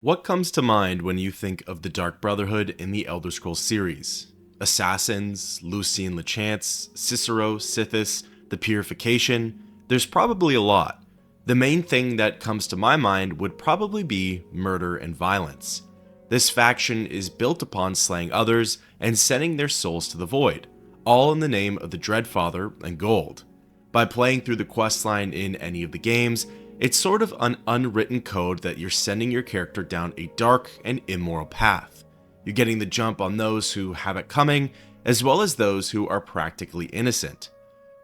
What comes to mind when you think of the Dark Brotherhood in the Elder Scrolls series? Assassins, Lucian Lachance, Cicero, Sithis, the Purification? There's probably a lot. The main thing that comes to my mind would probably be murder and violence. This faction is built upon slaying others and sending their souls to the void, all in the name of the Dreadfather and gold. By playing through the questline in any of the games, it's sort of an unwritten code that you're sending your character down a dark and immoral path. You're getting the jump on those who have it coming, as well as those who are practically innocent.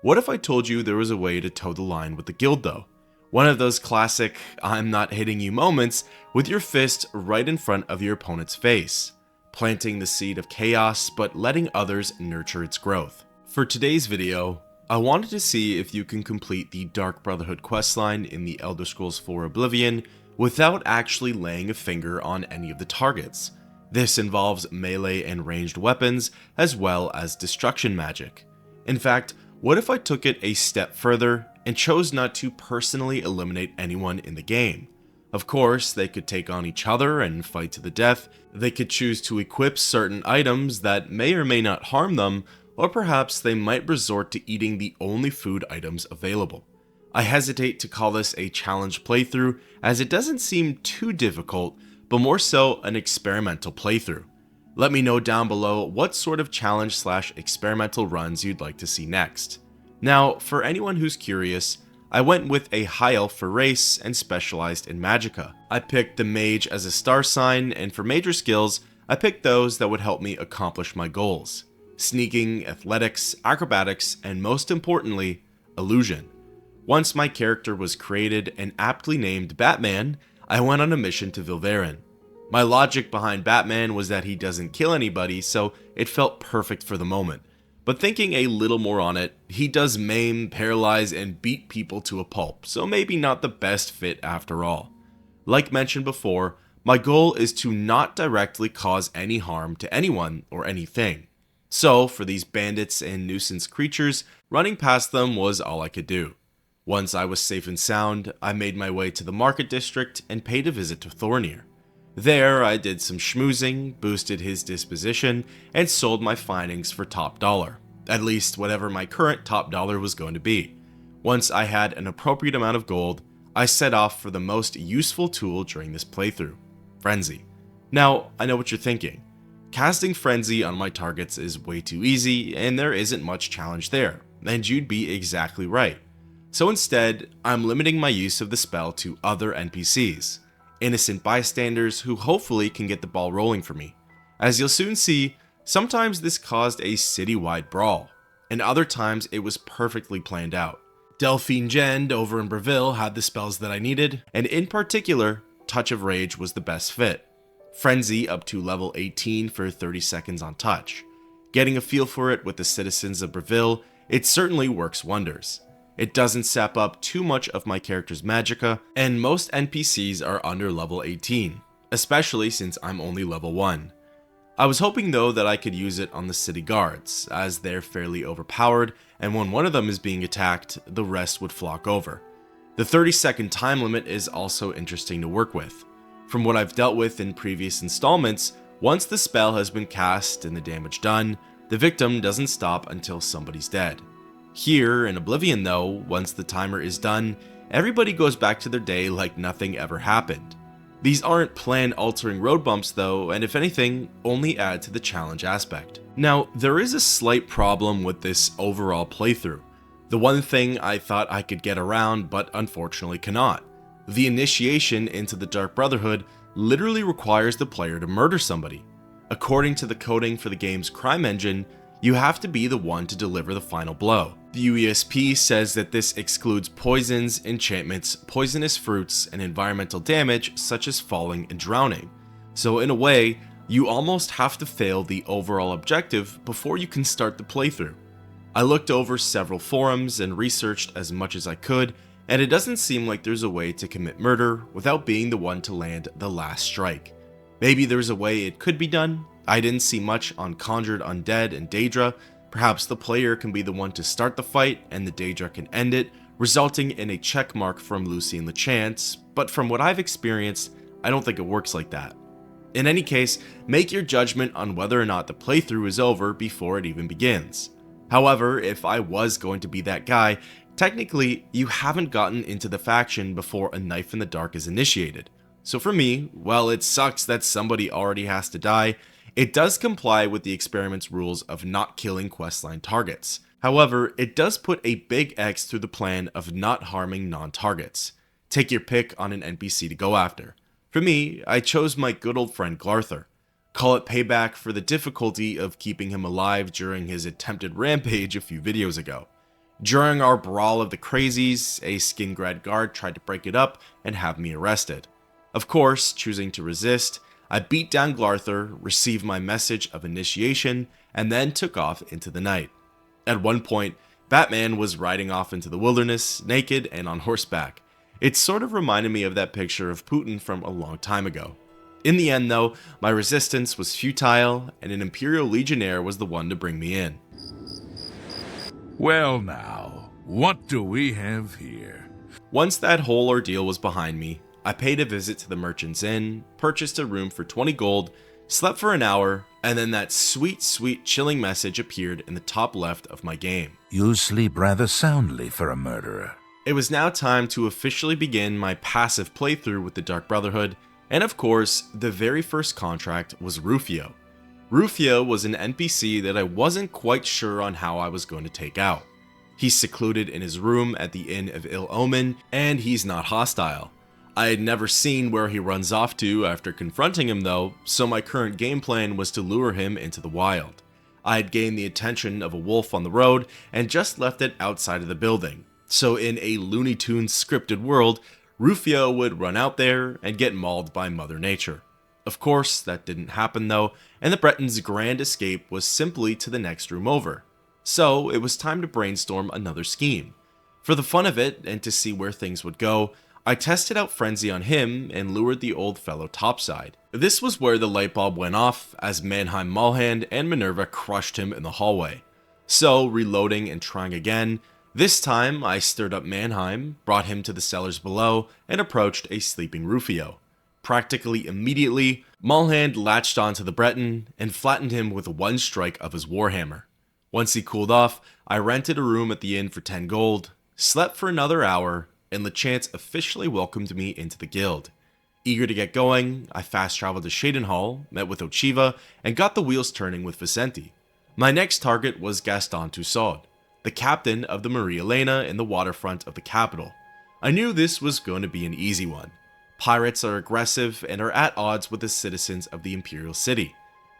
What if I told you there was a way to toe the line with the guild though? One of those classic I'm not hitting you moments with your fist right in front of your opponent's face, planting the seed of chaos but letting others nurture its growth. For today's video, I wanted to see if you can complete the Dark Brotherhood questline in the Elder Scrolls 4 Oblivion without actually laying a finger on any of the targets. This involves melee and ranged weapons as well as destruction magic. In fact, what if I took it a step further and chose not to personally eliminate anyone in the game? Of course, they could take on each other and fight to the death, they could choose to equip certain items that may or may not harm them, or perhaps they might resort to eating the only food items available. I hesitate to call this a challenge playthrough as it doesn't seem too difficult, but more so an experimental playthrough. Let me know down below what sort of challenge/experimental runs you'd like to see next. Now, for anyone who's curious, I went with a high elf for race and specialized in magicka. I picked the mage as a star sign, and for major skills, I picked those that would help me accomplish my goals: sneaking, athletics, acrobatics, and most importantly, illusion. Once my character was created and aptly named Batman, I went on a mission to Vilverin. My logic behind Batman was that he doesn't kill anybody, so it felt perfect for the moment. But thinking a little more on it, he does maim, paralyze, and beat people to a pulp, so maybe not the best fit after all. Like mentioned before, my goal is to not directly cause any harm to anyone or anything. So, for these bandits and nuisance creatures, running past them was all I could do. Once I was safe and sound, I made my way to the market district and paid a visit to Thornir. There, I did some schmoozing, boosted his disposition, and sold my findings for top dollar. At least whatever my current top dollar was going to be. Once I had an appropriate amount of gold, I set off for the most useful tool during this playthrough: Frenzy. Now, I know what you're thinking. Casting Frenzy on my targets is way too easy, and there isn't much challenge there, and you'd be exactly right. So instead, I'm limiting my use of the spell to other NPCs, innocent bystanders who hopefully can get the ball rolling for me. As you'll soon see, sometimes this caused a city-wide brawl, and other times it was perfectly planned out. Delphine Gend over in Breville had the spells that I needed, and in particular, Touch of Rage was the best fit. Frenzy up to level 18 for 30 seconds on touch. Getting a feel for it with the citizens of Breville, it certainly works wonders. It doesn't sap up too much of my character's magicka, and most NPCs are under level 18, especially since I'm only level 1. I was hoping though that I could use it on the city guards, as they're fairly overpowered, and when one of them is being attacked, the rest would flock over. The 30-second time limit is also interesting to work with. From what I've dealt with in previous installments, once the spell has been cast and the damage done, the victim doesn't stop until somebody's dead. Here in Oblivion though, once the timer is done, everybody goes back to their day like nothing ever happened. These aren't plan-altering road bumps though, and if anything, only add to the challenge aspect. Now, there is a slight problem with this overall playthrough. The one thing I thought I could get around, but unfortunately cannot. The initiation into the Dark Brotherhood literally requires the player to murder somebody. According to the coding for the game's crime engine, you have to be the one to deliver the final blow. The UESP says that this excludes poisons, enchantments, poisonous fruits, and environmental damage such as falling and drowning. So in a way, you almost have to fail the overall objective before you can start the playthrough. I looked over several forums and researched as much as I could, and it doesn't seem like there's a way to commit murder without being the one to land the last strike. Maybe there's a way it could be done. I didn't see much on Conjured Undead and Daedra. Perhaps the player can be the one to start the fight and the Daedra can end it, resulting in a checkmark from Lucian Lachance, but from what I've experienced, I don't think it works like that. In any case, make your judgment on whether or not the playthrough is over before it even begins. However, if I was going to be that guy, technically you haven't gotten into the faction before a knife in the dark is initiated. So for me, while it sucks that somebody already has to die, it does comply with the experiment's rules of not killing questline targets. However, it does put a big X through the plan of not harming non-targets. Take your pick on an NPC to go after. For me, I chose my good old friend Glarther. Call it payback for the difficulty of keeping him alive during his attempted rampage a few videos ago. During our brawl of the crazies, a skin-grad guard tried to break it up and have me arrested. Of course, choosing to resist, I beat down Glarther, received my message of initiation, and then took off into the night. At one point, Batman was riding off into the wilderness, naked and on horseback. It sort of reminded me of that picture of Putin from a long time ago. In the end though, my resistance was futile, and an Imperial Legionnaire was the one to bring me in. Well now, what do we have here? Once that whole ordeal was behind me, I paid a visit to the Merchant's Inn, purchased a room for 20 gold, slept for an hour, and then that sweet chilling message appeared in the top left of my game. You sleep rather soundly for a murderer. It was now time to officially begin my passive playthrough with the Dark Brotherhood, and of course, the very first contract was Rufio. Rufio was an NPC that I wasn't quite sure on how I was going to take out. He's secluded in his room at the Inn of Ill Omen, and he's not hostile. I had never seen where he runs off to after confronting him though, so my current game plan was to lure him into the wild. I had gained the attention of a wolf on the road and just left it outside of the building. So in a Looney Tunes scripted world, Rufio would run out there and get mauled by Mother Nature. Of course, that didn't happen though, and the Breton's grand escape was simply to the next room over. So it was time to brainstorm another scheme. For the fun of it, and to see where things would go, I tested out Frenzy on him and lured the old fellow topside. This was where the light bulb went off as Mannheim Maulhand and Minerva crushed him in the hallway. So, reloading and trying again, this time I stirred up Mannheim, brought him to the cellars below, and approached a sleeping Rufio. Practically immediately, Maulhand latched onto the Breton and flattened him with one strike of his warhammer. Once he cooled off, I rented a room at the inn for 10 gold, slept for another hour, and LeChance officially welcomed me into the guild. Eager to get going, I fast traveled to Shadenhall, met with Ochiva, and got the wheels turning with Vicente. My next target was Gaston Tussaud, the captain of the Maria Elena in the waterfront of the capital. I knew this was going to be an easy one. Pirates are aggressive and are at odds with the citizens of the Imperial City.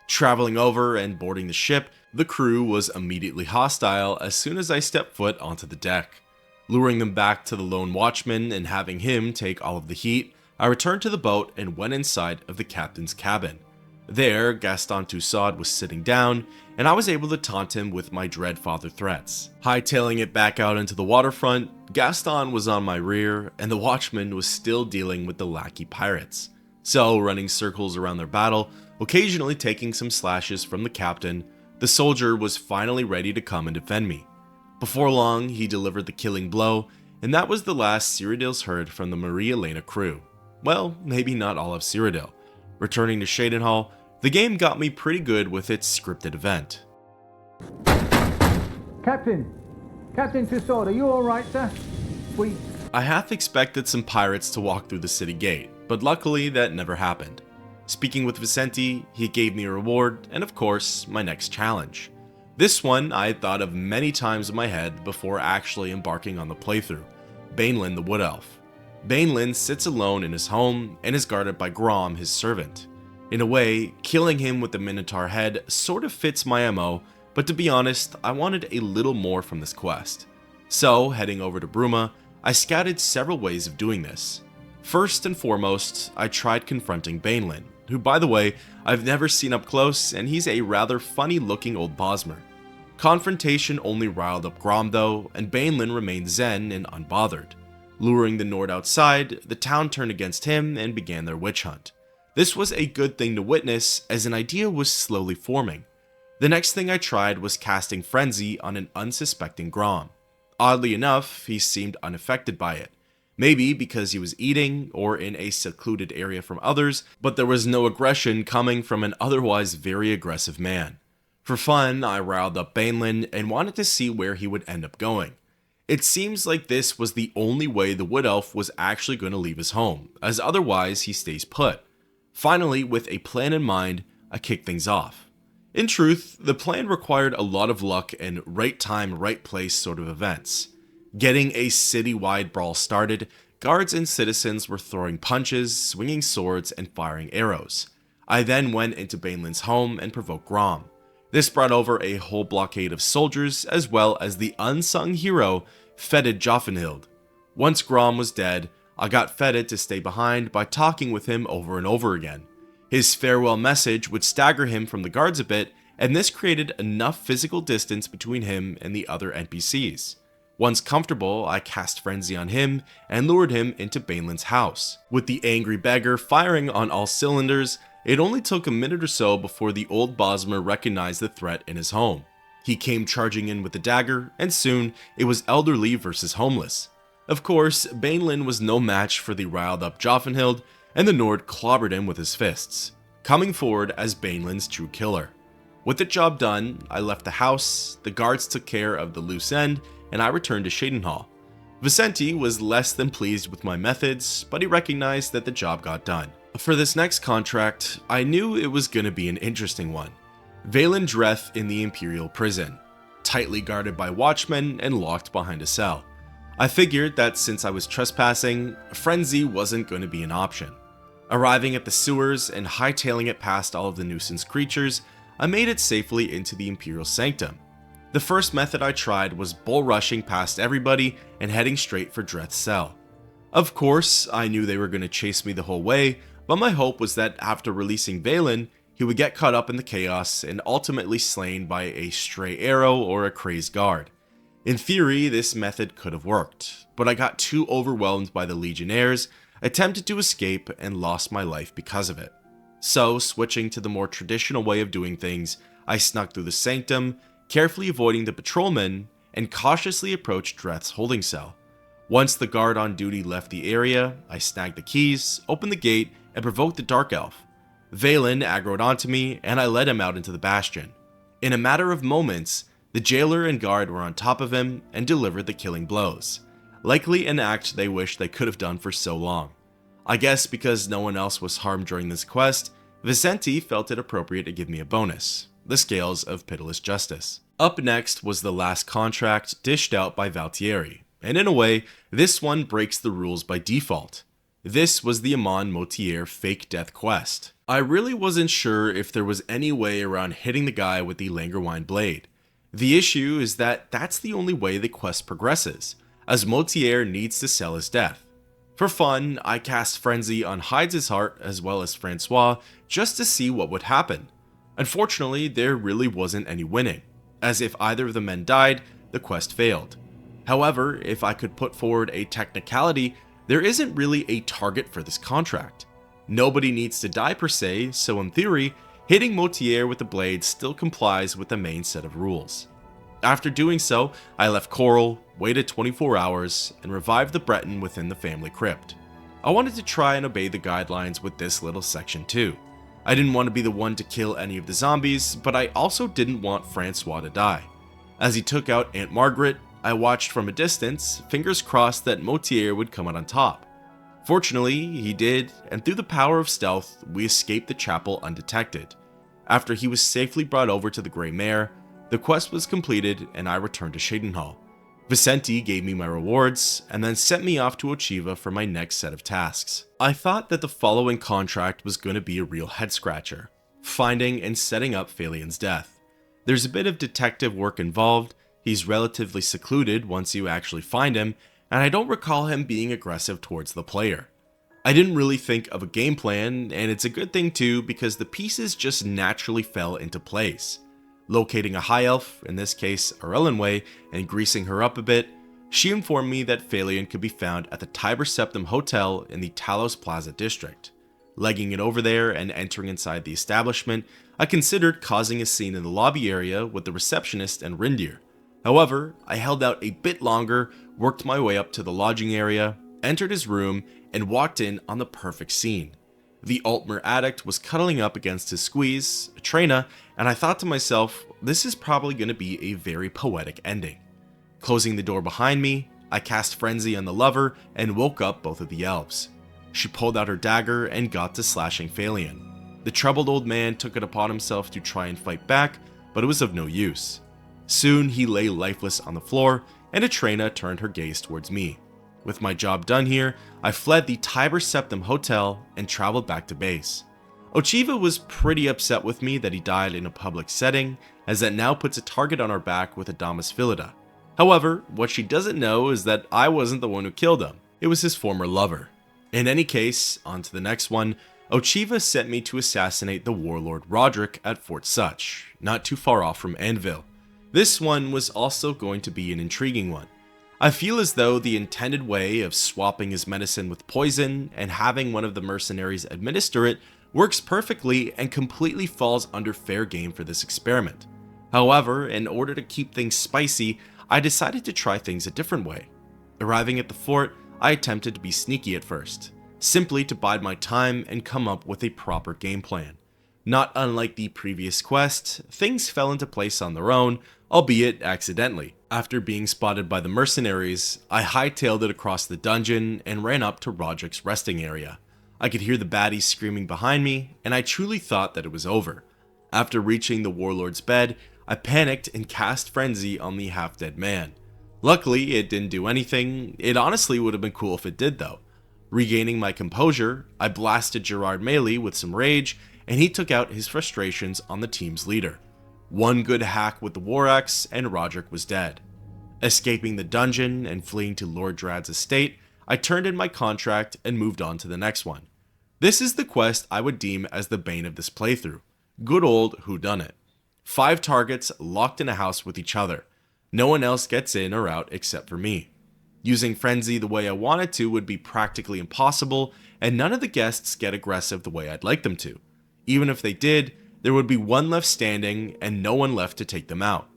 Traveling over and boarding the ship, the crew was immediately hostile as soon as I stepped foot onto the deck. Luring them back to the lone watchman and having him take all of the heat, I returned to the boat and went inside of the captain's cabin. There, Gaston Tussaud was sitting down, and I was able to taunt him with my Dreadfather threats. Hightailing it back out into the waterfront, Gaston was on my rear, and the watchman was still dealing with the lackey pirates. So, running circles around their battle, occasionally taking some slashes from the captain, the soldier was finally ready to come and defend me. Before long, he delivered the killing blow, and that was the last Cyrodiil's heard from the Maria Elena crew. Well, maybe not all of Cyrodiil. Returning to Shadenhall, the game got me pretty good with its scripted event. Captain Tussaud, are you alright, sir? I half expected some pirates to walk through the city gate, but luckily that never happened. Speaking with Vicente, he gave me a reward, and of course, my next challenge. This one I had thought of many times in my head before actually embarking on the playthrough, Baenlin the Wood Elf. Baenlin sits alone in his home and is guarded by Grom, his servant. In a way, killing him with the Minotaur head sort of fits my MO, but to be honest, I wanted a little more from this quest. So, heading over to Bruma, I scouted several ways of doing this. First and foremost, I tried confronting Baenlin, who by the way, I've never seen up close, and he's a rather funny looking old Bosmer. Confrontation only riled up Grom though, and Baenlin remained zen and unbothered. Luring the Nord outside, the town turned against him and began their witch hunt. This was a good thing to witness, as an idea was slowly forming. The next thing I tried was casting Frenzy on an unsuspecting Grom. Oddly enough, he seemed unaffected by it. Maybe because he was eating or in a secluded area from others, but there was no aggression coming from an otherwise very aggressive man. For fun, I riled up Baenlin and wanted to see where he would end up going. It seems like this was the only way the Wood Elf was actually going to leave his home, as otherwise he stays put. Finally, with a plan in mind, I kicked things off. In truth, the plan required a lot of luck and right time, right place sort of events. Getting a city-wide brawl started, guards and citizens were throwing punches, swinging swords, and firing arrows. I then went into Baenlin's home and provoked Grom. This brought over a whole blockade of soldiers, as well as the unsung hero, Fetid Joffenhild. Once Grom was dead, I got Fetid to stay behind by talking with him over and over again. His farewell message would stagger him from the guards a bit, and this created enough physical distance between him and the other NPCs. Once comfortable, I cast Frenzy on him and lured him into Baenlin's house. With the angry beggar firing on all cylinders, it only took a minute or so before the old Bosmer recognized the threat in his home. He came charging in with a dagger, and soon it was elderly versus homeless. Of course, Baenlin was no match for the riled up Joffenhild, and the Nord clobbered him with his fists, coming forward as Baenlin's true killer. With the job done, I left the house, the guards took care of the loose end, and I returned to Shadenhall. Vicente was less than pleased with my methods, but he recognized that the job got done. For this next contract, I knew it was going to be an interesting one. Valen Dreth in the Imperial Prison, tightly guarded by watchmen and locked behind a cell. I figured that since I was trespassing, frenzy wasn't going to be an option. Arriving at the sewers and hightailing it past all of the nuisance creatures, I made it safely into the Imperial Sanctum. The first method I tried was bull rushing past everybody and heading straight for Dreth's cell. Of course, I knew they were going to chase me the whole way, but my hope was that after releasing Valen, he would get caught up in the chaos and ultimately slain by a stray arrow or a crazed guard. In theory, this method could have worked, but I got too overwhelmed by the Legionnaires, attempted to escape, and lost my life because of it. So, switching to the more traditional way of doing things, I snuck through the sanctum, carefully avoiding the patrolmen, and cautiously approached Dreth's holding cell. Once the guard on duty left the area, I snagged the keys, opened the gate, and provoked the Dark Elf. Valen aggroed onto me, and I led him out into the bastion. In a matter of moments, the jailer and guard were on top of him and delivered the killing blows. Likely an act they wished they could have done for so long. I guess because no one else was harmed during this quest, Vicente felt it appropriate to give me a bonus, the scales of pitiless justice. Up next was the last contract dished out by Valtieri, and in a way, this one breaks the rules by default. This was the Amon Motier fake death quest. I really wasn't sure if there was any way around hitting the guy with the Langerwine blade. The issue is that that's the only way the quest progresses, as Motier needs to sell his death. For fun, I cast Frenzy on Hydes' heart as well as Francois just to see what would happen. Unfortunately, there really wasn't any winning, as if either of the men died, the quest failed. However, if I could put forward a technicality, there isn't really a target for this contract. Nobody needs to die per se, so in theory, hitting Motier with the blade still complies with the main set of rules. After doing so, I left Coral, waited 24 hours, and revived the Breton within the family crypt. I wanted to try and obey the guidelines with this little section too. I didn't want to be the one to kill any of the zombies, but I also didn't want Francois to die. As he took out Aunt Margaret, I watched from a distance, fingers crossed that Motier would come out on top. Fortunately, he did, and through the power of stealth, we escaped the chapel undetected. After he was safely brought over to the Grey Mare, the quest was completed and I returned to Shadenhall. Vicente gave me my rewards, and then sent me off to Ochiva for my next set of tasks. I thought that the following contract was going to be a real head-scratcher, finding and setting up Phalian's death. There's a bit of detective work involved, he's relatively secluded once you actually find him, and I don't recall him being aggressive towards the player. I didn't really think of a game plan, and it's a good thing too because the pieces just naturally fell into place. Locating a high elf, in this case Erlenway, and greasing her up a bit, she informed me that Phalian could be found at the Tiber Septim Hotel in the Talos Plaza district. Legging it over there and entering inside the establishment, I considered causing a scene in the lobby area with the receptionist and Rindir. However, I held out a bit longer, worked my way up to the lodging area, entered his room, and walked in on the perfect scene. The Altmer addict was cuddling up against his squeeze, Trina, and I thought to myself, this is probably going to be a very poetic ending. Closing the door behind me, I cast Frenzy on the lover and woke up both of the elves. She pulled out her dagger and got to slashing Phalion. The troubled old man took it upon himself to try and fight back, but it was of no use. Soon he lay lifeless on the floor, and Atrena turned her gaze towards me. With my job done here, I fled the Tiber Septim Hotel and traveled back to base. Ochiva was pretty upset with me that he died in a public setting, as that now puts a target on our back with Adamas Philida. However, what she doesn't know is that I wasn't the one who killed him, it was his former lover. In any case, on to the next one. Ochiva sent me to assassinate the warlord Roderick at Fort Such, not too far off from Anvil. This one was also going to be an intriguing one. I feel as though the intended way of swapping his medicine with poison and having one of the mercenaries administer it works perfectly and completely falls under fair game for this experiment. However, in order to keep things spicy, I decided to try things a different way. Arriving at the fort, I attempted to be sneaky at first, simply to bide my time and come up with a proper game plan. Not unlike the previous quest, things fell into place on their own, albeit accidentally. After being spotted by the mercenaries, I hightailed it across the dungeon and ran up to Roderick's resting area. I could hear the baddies screaming behind me, and I truly thought that it was over. After reaching the warlord's bed, I panicked and cast Frenzy on the half-dead man. Luckily, it didn't do anything. It honestly would have been cool if it did though. Regaining my composure, I blasted Gerard Melee with some rage, and he took out his frustrations on the team's leader. One good hack with the War Axe, and Roderick was dead. Escaping the dungeon and fleeing to Lord Drad's estate, I turned in my contract and moved on to the next one. This is the quest I would deem as the bane of this playthrough. Good old Whodunit. 5 targets locked in a house with each other. No one else gets in or out except for me. Using Frenzy the way I wanted to would be practically impossible, and none of the guests get aggressive the way I'd like them to. Even if they did, there would be one left standing and no one left to take them out.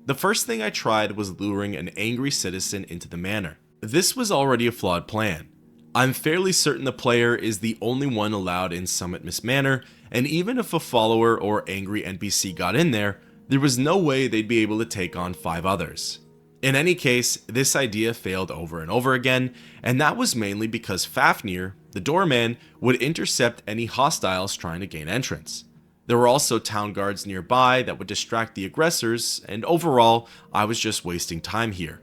The first thing I tried was luring an angry citizen into the manor. This was already a flawed plan. I'm fairly certain the player is the only one allowed in Summit Miss Manor, and even if a follower or angry NPC got in there was no way they'd be able to take on 5 others. In any case, this idea failed over and over again, and that was mainly because Fafnir, the doorman, would intercept any hostiles trying to gain entrance. There were also town guards nearby that would distract the aggressors, and overall, I was just wasting time here.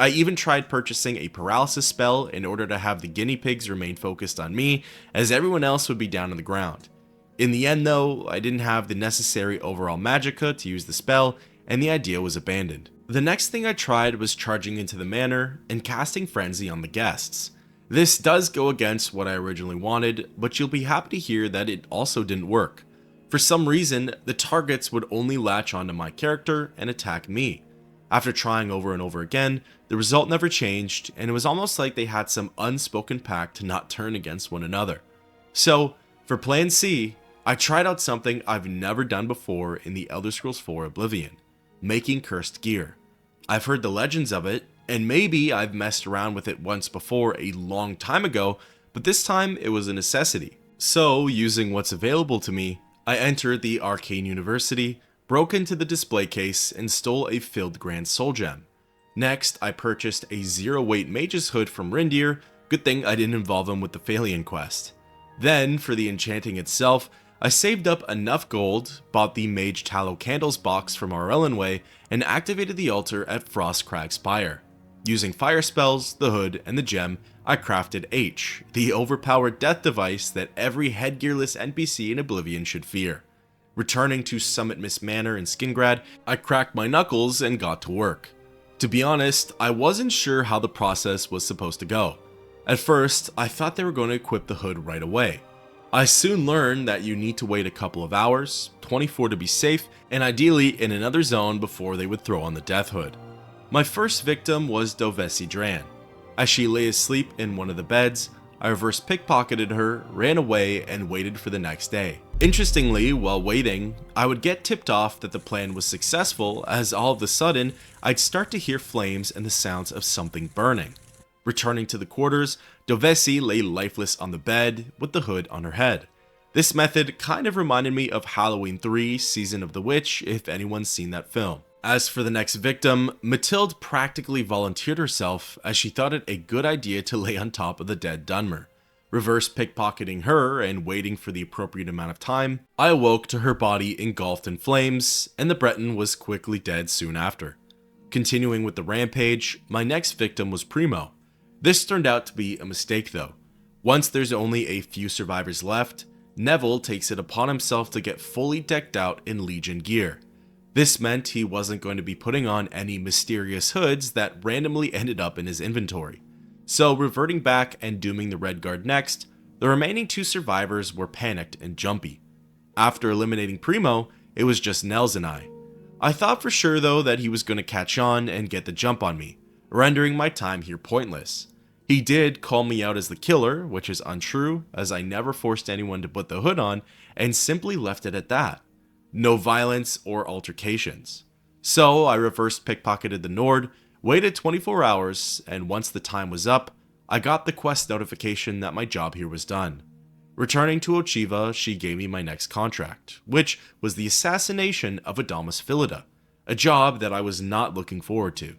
I even tried purchasing a paralysis spell in order to have the guinea pigs remain focused on me, as everyone else would be down on the ground. In the end though, I didn't have the necessary overall magicka to use the spell, and the idea was abandoned. The next thing I tried was charging into the manor and casting Frenzy on the guests. This does go against what I originally wanted, but you'll be happy to hear that it also didn't work. For some reason, the targets would only latch onto my character and attack me. After trying over and over again, the result never changed, and it was almost like they had some unspoken pact to not turn against one another. So, for Plan C, I tried out something I've never done before in the Elder Scrolls 4 Oblivion: making cursed gear. I've heard the legends of it, and maybe I've messed around with it once before a long time ago, but this time it was a necessity. So, using what's available to me, I entered the Arcane University, broke into the display case, and stole a filled Grand Soul Gem. Next, I purchased a zero-weight Mage's Hood from Rindir. Good thing I didn't involve him with the Phalion quest. Then, for the enchanting itself, I saved up enough gold, bought the Mage Tallow Candles box from Arellenway, and activated the altar at Frostcrag Spire. Using fire spells, the hood, and the gem, I crafted H, the overpowered death device that every headgearless NPC in Oblivion should fear. Returning to Summit Miss Manor in Skingrad, I cracked my knuckles and got to work. To be honest, I wasn't sure how the process was supposed to go. At first, I thought they were going to equip the hood right away. I soon learned that you need to wait a couple of hours, 24 to be safe, and ideally in another zone before they would throw on the death hood. My first victim was Dovesi Dran. As she lay asleep in one of the beds, I reverse pickpocketed her, ran away, and waited for the next day. Interestingly, while waiting, I would get tipped off that the plan was successful, as all of a sudden, I'd start to hear flames and the sounds of something burning. Returning to the quarters, Dovesi lay lifeless on the bed with the hood on her head. This method kind of reminded me of Halloween 3 Season of the Witch, if anyone's seen that film. As for the next victim, Mathilde practically volunteered herself as she thought it a good idea to lay on top of the dead Dunmer. Reverse pickpocketing her and waiting for the appropriate amount of time, I awoke to her body engulfed in flames, and the Breton was quickly dead soon after. Continuing with the rampage, my next victim was Primo. This turned out to be a mistake though. Once there's only a few survivors left, Neville takes it upon himself to get fully decked out in Legion gear. This meant he wasn't going to be putting on any mysterious hoods that randomly ended up in his inventory. So reverting back and dooming the Red Guard next, the remaining 2 survivors were panicked and jumpy. After eliminating Primo, it was just Nels and I. I thought for sure though that he was going to catch on and get the jump on me, rendering my time here pointless. He did call me out as the killer, which is untrue, as I never forced anyone to put the hood on, and simply left it at that. No violence or altercations. So I reverse pickpocketed the Nord, waited 24 hours, and once the time was up, I got the quest notification that my job here was done. Returning to Ochiva, she gave me my next contract, which was the assassination of Adamus Philida, a job that I was not looking forward to.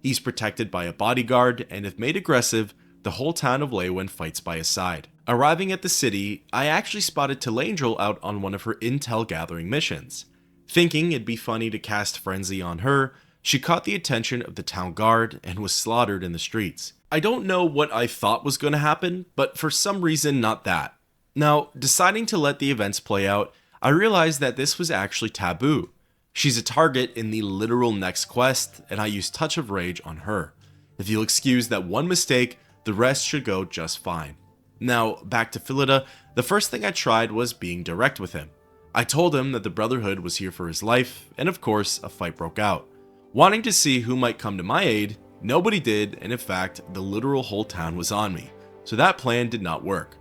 He's protected by a bodyguard, and if made aggressive, the whole town of Leywen fights by his side. Arriving at the city, I actually spotted Telangel out on one of her intel gathering missions. Thinking it'd be funny to cast Frenzy on her, she caught the attention of the town guard and was slaughtered in the streets. I don't know what I thought was going to happen, but for some reason not that. Now, deciding to let the events play out, I realized that this was actually taboo. She's a target in the literal next quest, and I used Touch of Rage on her. If you'll excuse that one mistake, the rest should go just fine. Now, back to Philida, the first thing I tried was being direct with him. I told him that the Brotherhood was here for his life, and of course, a fight broke out. Wanting to see who might come to my aid, nobody did, and in fact, the literal whole town was on me, so that plan did not work.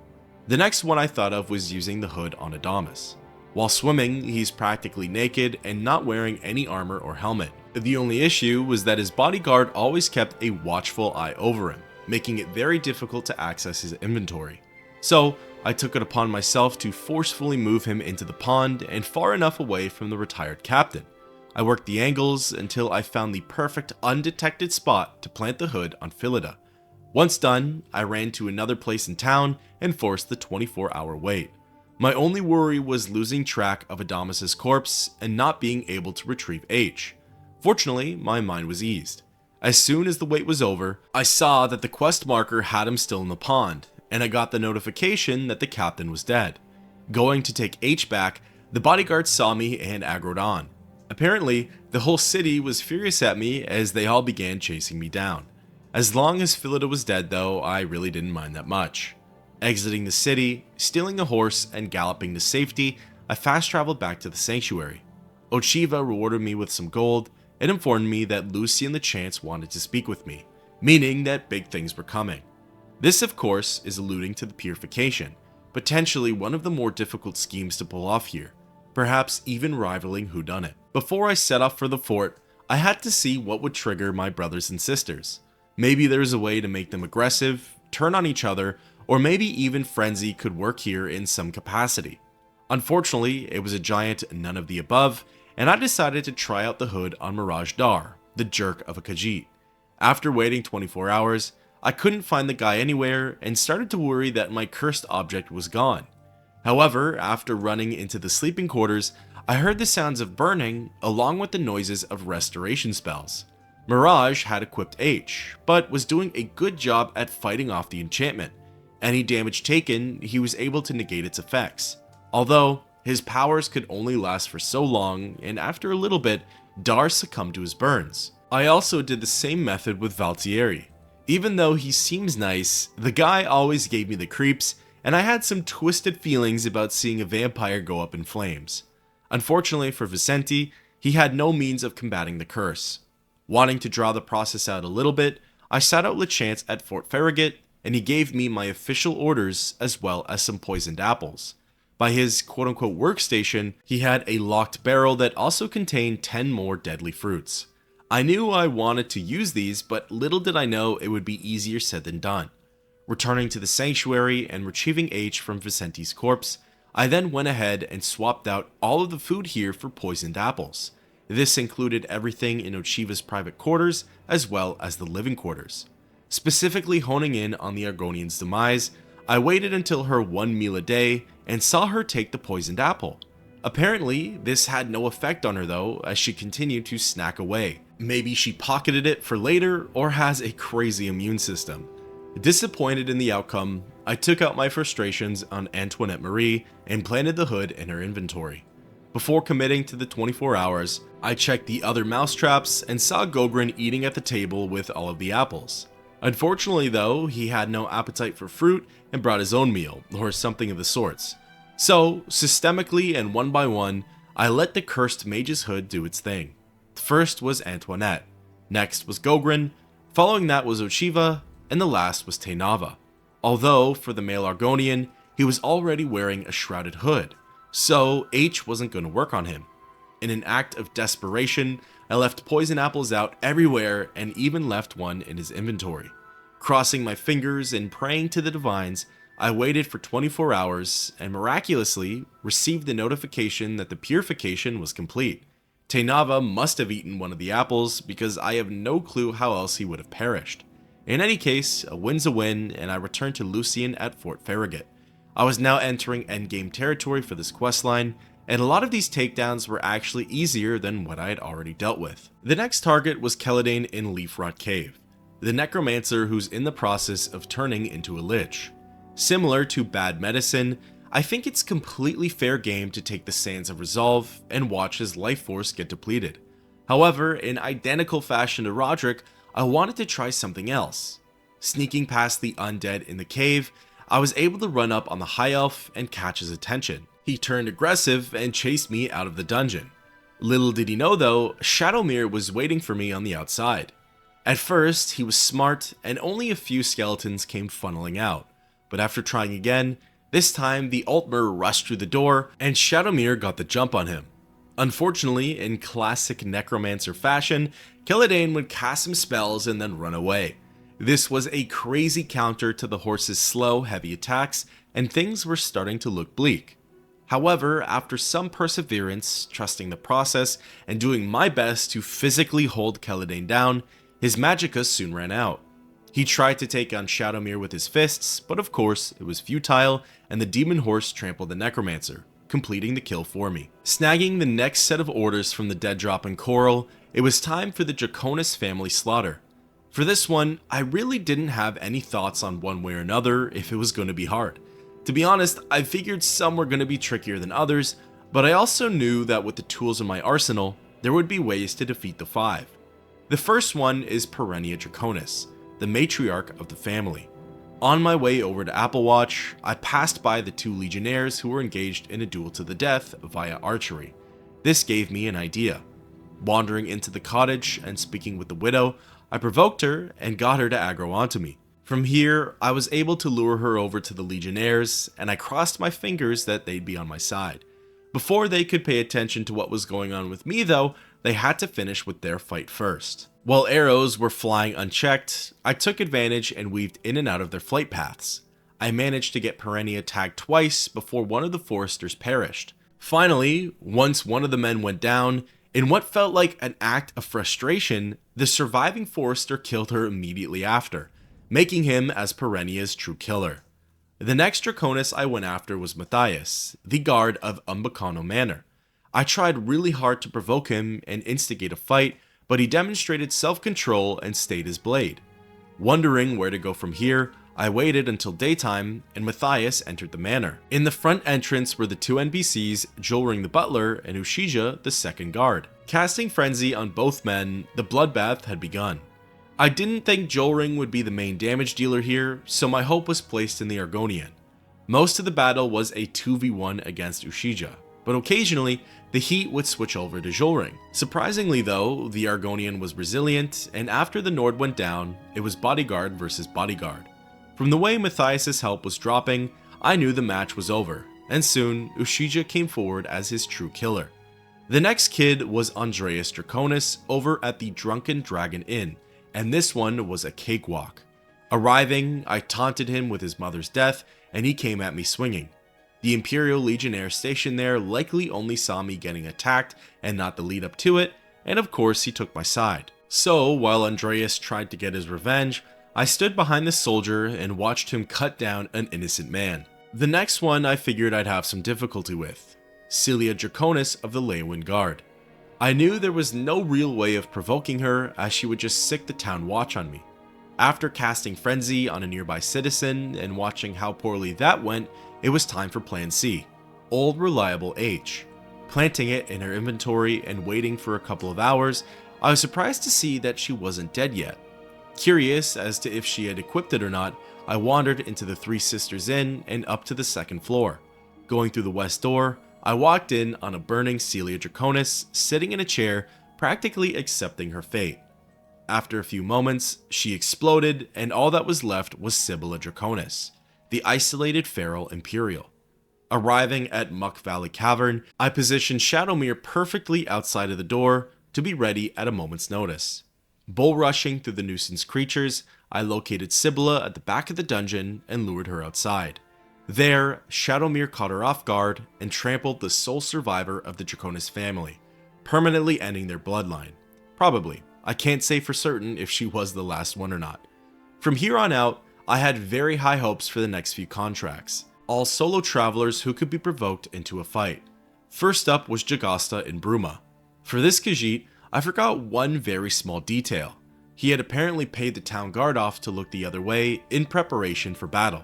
The next one I thought of was using the hood on Adamus. While swimming, he's practically naked and not wearing any armor or helmet. The only issue was that his bodyguard always kept a watchful eye over him, making it very difficult to access his inventory. So, I took it upon myself to forcefully move him into the pond and far enough away from the retired captain. I worked the angles until I found the perfect undetected spot to plant the hood on Philida. Once done, I ran to another place in town and forced the 24-hour wait. My only worry was losing track of Adamus' corpse and not being able to retrieve H. Fortunately, my mind was eased. As soon as the wait was over, I saw that the quest marker had him still in the pond, and I got the notification that the captain was dead. Going to take H back, the bodyguard saw me and aggroed on. Apparently, the whole city was furious at me as they all began chasing me down. As long as Philida was dead though, I really didn't mind that much. Exiting the city, stealing a horse, and galloping to safety, I fast traveled back to the sanctuary. Ochiva rewarded me with some gold and informed me that Lucy and the Chance wanted to speak with me, meaning that big things were coming. This of course is alluding to the purification, potentially one of the more difficult schemes to pull off here, perhaps even rivaling Whodunit. Before I set off for the fort, I had to see what would trigger my brothers and sisters. Maybe there's a way to make them aggressive, turn on each other, or maybe even frenzy could work here in some capacity. Unfortunately, it was a giant none of the above, and I decided to try out the hood on Mirage Dar, the jerk of a Khajiit. After waiting 24 hours, I couldn't find the guy anywhere and started to worry that my cursed object was gone. However, after running into the sleeping quarters, I heard the sounds of burning along with the noises of restoration spells. Mirage had equipped H, but was doing a good job at fighting off the enchantment. Any damage taken, he was able to negate its effects. Although, his powers could only last for so long, and after a little bit, Dar succumbed to his burns. I also did the same method with Valtieri. Even though he seems nice, the guy always gave me the creeps, and I had some twisted feelings about seeing a vampire go up in flames. Unfortunately for Vicente, he had no means of combating the curse. Wanting to draw the process out a little bit, I sought out LeChance at Fort Farragut, and he gave me my official orders as well as some poisoned apples. By his quote-unquote workstation, he had a locked barrel that also contained 10 more deadly fruits. I knew I wanted to use these, but little did I know it would be easier said than done. Returning to the sanctuary and retrieving H from Vicenti's corpse, I then went ahead and swapped out all of the food here for poisoned apples. This included everything in Ochiva's private quarters as well as the living quarters. Specifically honing in on the Argonian's demise, I waited until her one meal a day and saw her take the poisoned apple. Apparently, this had no effect on her though, as she continued to snack away. Maybe she pocketed it for later or has a crazy immune system. Disappointed in the outcome, I took out my frustrations on Antoinette Marie and planted the hood in her inventory. Before committing to the 24 hours, I checked the other mousetraps and saw Gogren eating at the table with all of the apples. Unfortunately though, he had no appetite for fruit and brought his own meal, or something of the sorts. So, systemically and one by one, I let the cursed mage's hood do its thing. First was Antoinette, next was Gogren, following that was Ochiva, and the last was Tainava. Although, for the male Argonian, he was already wearing a shrouded hood, so H wasn't going to work on him. In an act of desperation, I left poison apples out everywhere and even left one in his inventory. Crossing my fingers and praying to the divines, I waited for 24 hours and miraculously received the notification that the purification was complete. Tainava must have eaten one of the apples because I have no clue how else he would have perished. In any case, a win's a win, and I returned to Lucien at Fort Farragut. I was now entering endgame territory for this questline, and a lot of these takedowns were actually easier than what I had already dealt with. The next target was Keladane in Leafrot Cave, the necromancer who's in the process of turning into a lich. Similar to Bad Medicine, I think it's completely fair game to take the Sands of Resolve and watch his life force get depleted. However, in identical fashion to Roderick, I wanted to try something else. Sneaking past the undead in the cave, I was able to run up on the High Elf and catch his attention. He turned aggressive and chased me out of the dungeon. Little did he know though, Shadowmere was waiting for me on the outside. At first, he was smart and only a few skeletons came funneling out, but after trying again, this time the Altmer rushed through the door and Shadowmere got the jump on him. Unfortunately, in classic Necromancer fashion, Keladane would cast some spells and then run away. This was a crazy counter to the horse's slow, heavy attacks, and things were starting to look bleak. However, after some perseverance, trusting the process, and doing my best to physically hold Keladane down, his magicka soon ran out. He tried to take on Shadowmere with his fists, but of course, it was futile, and the demon horse trampled the Necromancer, completing the kill for me. Snagging the next set of orders from the Dead Drop and Coral, it was time for the Draconis family slaughter. For this one, I really didn't have any thoughts on one way or another if it was going to be hard. To be honest, I figured some were going to be trickier than others, but I also knew that with the tools in my arsenal, there would be ways to defeat the 5. The first one is Perennia Draconis, the matriarch of the family. On my way over to Applewatch, I passed by the 2 legionnaires who were engaged in a duel to the death via archery. This gave me an idea. Wandering into the cottage and speaking with the widow, I provoked her and got her to aggro onto me. From here, I was able to lure her over to the legionnaires, and I crossed my fingers that they'd be on my side. Before they could pay attention to what was going on with me though, they had to finish with their fight first. While arrows were flying unchecked, I took advantage and weaved in and out of their flight paths. I managed to get Perennia tagged twice before one of the foresters perished. Finally, once one of the men went down, in what felt like an act of frustration, the surviving forester killed her immediately after, making him as Perennia's true killer. The next Draconis I went after was Matthias, the guard of Umbacano Manor. I tried really hard to provoke him and instigate a fight, but he demonstrated self-control and stayed his blade. Wondering where to go from here, I waited until daytime and Matthias entered the manor. In the front entrance were the 2 NPCs, Jolring the butler and Ushija the second guard. Casting frenzy on both men, the bloodbath had begun. I didn't think Jolring would be the main damage dealer here, so my hope was placed in the Argonian. Most of the battle was a 2v1 against Ushija, but occasionally the heat would switch over to Jolring. Surprisingly though, the Argonian was resilient, and after the Nord went down, it was bodyguard versus bodyguard. From the way Matthias' help was dropping, I knew the match was over, and soon Ushija came forward as his true killer. The next kid was Andreas Draconis over at the Drunken Dragon Inn, and this one was a cakewalk. Arriving, I taunted him with his mother's death, and he came at me swinging. The Imperial Legionnaire stationed there likely only saw me getting attacked and not the lead up to it, and of course he took my side. So, while Andreas tried to get his revenge, I stood behind the soldier and watched him cut down an innocent man. The next one I figured I'd have some difficulty with, Celia Draconis of the Leyawiin Guard. I knew there was no real way of provoking her, as she would just sick the town watch on me. After casting Frenzy on a nearby citizen and watching how poorly that went, it was time for Plan C, Old Reliable H. Planting it in her inventory and waiting for a couple of hours, I was surprised to see that she wasn't dead yet. Curious as to if she had equipped it or not, I wandered into the Three Sisters Inn and up to the second floor. Going through the west door, I walked in on a burning Celia Draconis sitting in a chair, practically accepting her fate. After a few moments, she exploded, and all that was left was Sibylla Draconis, the isolated feral Imperial. Arriving at Muck Valley Cavern, I positioned Shadowmere perfectly outside of the door to be ready at a moment's notice. Bull rushing through the nuisance creatures, I located Sibylla at the back of the dungeon and lured her outside. There, Shadowmere caught her off guard and trampled the sole survivor of the Draconis family, permanently ending their bloodline. Probably. I can't say for certain if she was the last one or not. From here on out, I had very high hopes for the next few contracts, all solo travelers who could be provoked into a fight. First up was Jagasta in Bruma. For this Khajiit, I forgot one very small detail. He had apparently paid the town guard off to look the other way in preparation for battle.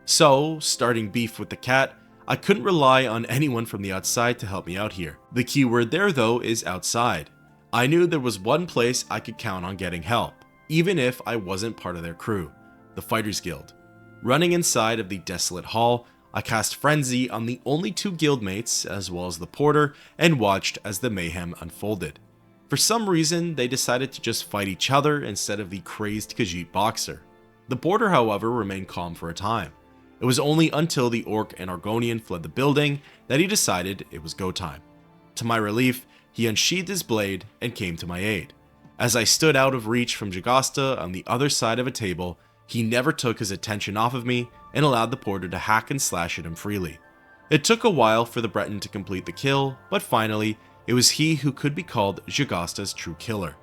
So, starting beef with the cat, I couldn't rely on anyone from the outside to help me out here. The key word there though is outside. I knew there was one place I could count on getting help, even if I wasn't part of their crew, the Fighters Guild. Running inside of the desolate hall, I cast Frenzy on the only two guildmates as well as the porter and watched as the mayhem unfolded. For some reason, they decided to just fight each other instead of the crazed Khajiit boxer. The porter, however, remained calm for a time. It was only until the Orc and Argonian fled the building that he decided it was go time. To my relief, he unsheathed his blade and came to my aid. As I stood out of reach from Jagasta on the other side of a table, he never took his attention off of me and allowed the porter to hack and slash at him freely. It took a while for the Breton to complete the kill, but finally, it was he who could be called Jagasta's true killer.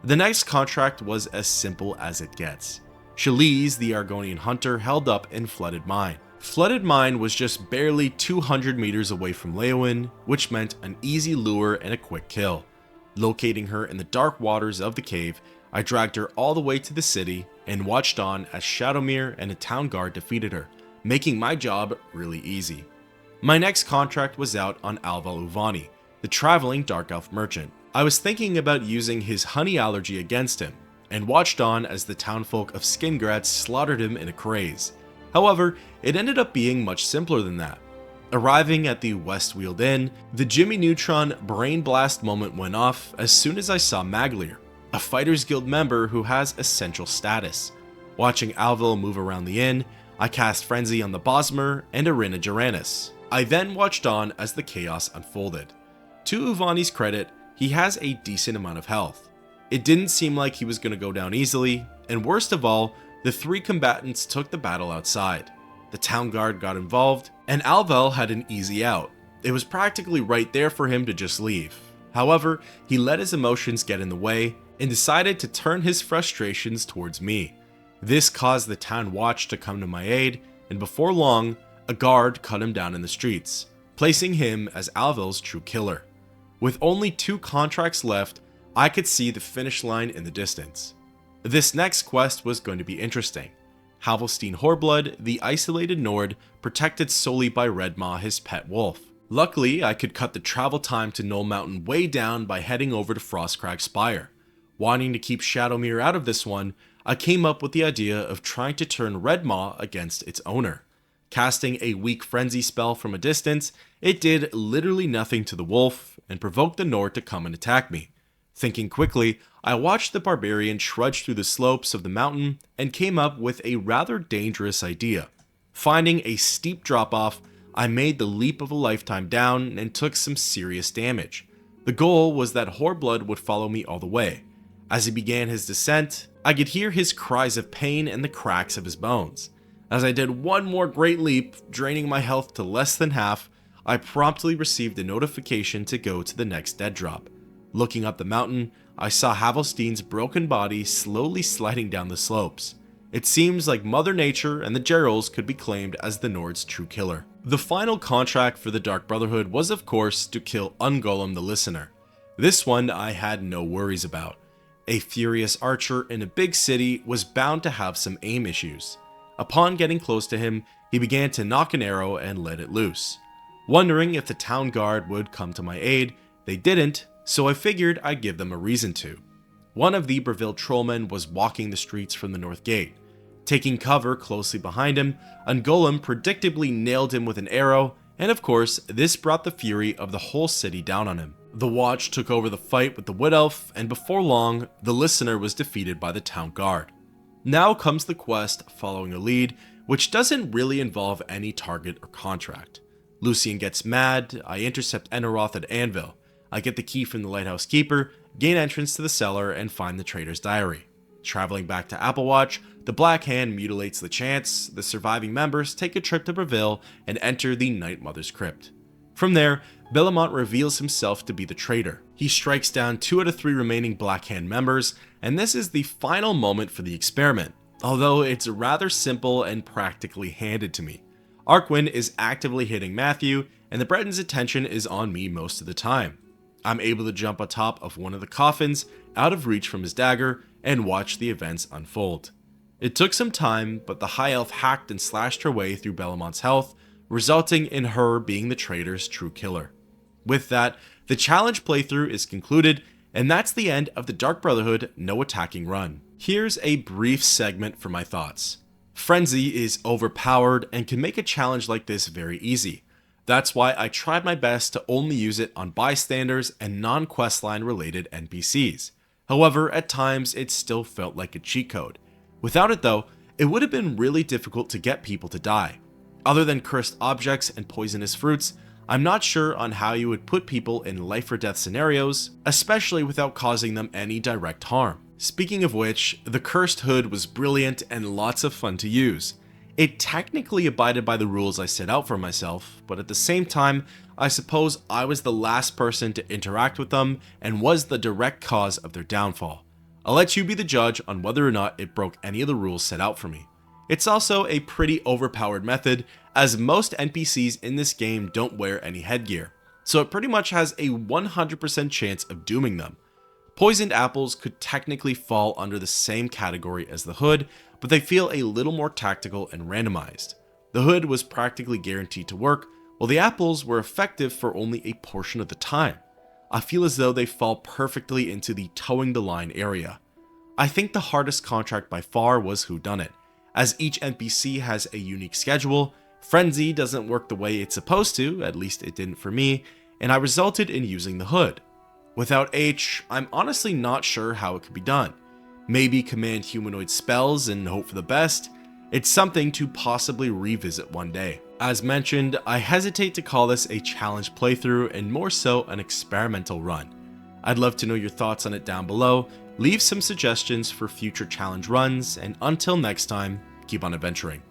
The next contract was as simple as it gets. Shaliz, the Argonian hunter, held up in Flooded Mine. Flooded Mine was just barely 200 meters away from Leyawiin, which meant an easy lure and a quick kill. Locating her in the dark waters of the cave, I dragged her all the way to the city and watched on as Shadowmere and a town guard defeated her, making my job really easy. My next contract was out on Alval Uvani, the traveling dark elf merchant. I was thinking about using his honey allergy against him, and watched on as the townfolk of Skingratz slaughtered him in a craze. However, it ended up being much simpler than that. Arriving at the Westweald Inn, the Jimmy Neutron brain blast moment went off as soon as I saw Maglier, a Fighters Guild member who has essential status. Watching Alval move around the inn, I cast Frenzy on the Bosmer and Irina Jaranis. I then watched on as the chaos unfolded. To Uvani's credit, he has a decent amount of health. It didn't seem like he was going to go down easily, and worst of all, the three combatants took the battle outside. The town guard got involved, and Alval had an easy out. It was practically right there for him to just leave. However, he let his emotions get in the way and decided to turn his frustrations towards me. This caused the town watch to come to my aid, and before long, a guard cut him down in the streets, placing him as Alval's true killer. With only 2 contracts left, I could see the finish line in the distance. This next quest was going to be interesting. Halvelstein Horblood, the isolated Nord, protected solely by Redmaw, his pet wolf. Luckily, I could cut the travel time to Knoll Mountain way down by heading over to Frostcrag Spire. Wanting to keep Shadowmere out of this one, I came up with the idea of trying to turn Redmaw against its owner. Casting a weak frenzy spell from a distance, it did literally nothing to the wolf and provoked the Nord to come and attack me. Thinking quickly, I watched the barbarian trudge through the slopes of the mountain and came up with a rather dangerous idea. Finding a steep drop-off, I made the leap of a lifetime down and took some serious damage. The goal was that Whoreblood would follow me all the way. As he began his descent, I could hear his cries of pain and the cracks of his bones. As I did one more great leap, draining my health to less than half, I promptly received a notification to go to the next dead drop. Looking up the mountain, I saw Havelstein's broken body slowly sliding down the slopes. It seems like Mother Nature and the Gerals could be claimed as the Nord's true killer. The final contract for the Dark Brotherhood was of course to kill Ungolem the Listener. This one I had no worries about. A furious archer in a big city was bound to have some aim issues. Upon getting close to him, he began to knock an arrow and let it loose. Wondering if the town guard would come to my aid, they didn't, so I figured I'd give them a reason to. One of the Iberville trollmen was walking the streets from the north gate. Taking cover closely behind him, Ungolem predictably nailed him with an arrow, and of course, this brought the fury of the whole city down on him. The Watch took over the fight with the Wood Elf, and before long, the Listener was defeated by the town guard. Now comes the quest following a lead, which doesn't really involve any target or contract. Lucian gets mad, I intercept Enoroth at Anvil. I get the key from the Lighthouse Keeper, gain entrance to the cellar, and find the Trader's Diary. Traveling back to Applewatch, the Black Hand mutilates the Chance, the surviving members take a trip to Breville, and enter the Night Mother's Crypt. From there, Bellamont reveals himself to be the traitor. He strikes down 2 out of 3 remaining Black Hand members, and this is the final moment for the experiment, although it's rather simple and practically handed to me. Arkwin is actively hitting Matthew, and the Breton's attention is on me most of the time. I'm able to jump on top of one of the coffins, out of reach from his dagger, and watch the events unfold. It took some time, but the High Elf hacked and slashed her way through Bellamont's health, resulting in her being the traitor's true killer. With that, the challenge playthrough is concluded, and that's the end of the Dark Brotherhood No Attacking run. Here's a brief segment for my thoughts. Frenzy is overpowered and can make a challenge like this very easy. That's why I tried my best to only use it on bystanders and non-questline related NPCs. However, at times it still felt like a cheat code. Without it though, it would have been really difficult to get people to die. Other than cursed objects and poisonous fruits, I'm not sure on how you would put people in life or death scenarios, especially without causing them any direct harm. Speaking of which, the cursed hood was brilliant and lots of fun to use. It technically abided by the rules I set out for myself, but at the same time, I suppose I was the last person to interact with them and was the direct cause of their downfall. I'll let you be the judge on whether or not it broke any of the rules set out for me. It's also a pretty overpowered method, as most NPCs in this game don't wear any headgear, so it pretty much has a 100% chance of dooming them. Poisoned apples could technically fall under the same category as the hood, but they feel a little more tactical and randomized. The hood was practically guaranteed to work, while the apples were effective for only a portion of the time. I feel as though they fall perfectly into the towing the line area. I think the hardest contract by far was Whodunit. As each NPC has a unique schedule, Frenzy doesn't work the way it's supposed to, at least it didn't for me, and I resulted in using the hood. Without H, I'm honestly not sure how it could be done. Maybe command humanoid spells and hope for the best. It's something to possibly revisit one day. As mentioned, I hesitate to call this a challenge playthrough and more so an experimental run. I'd love to know your thoughts on it down below, leave some suggestions for future challenge runs, and until next time, keep on adventuring.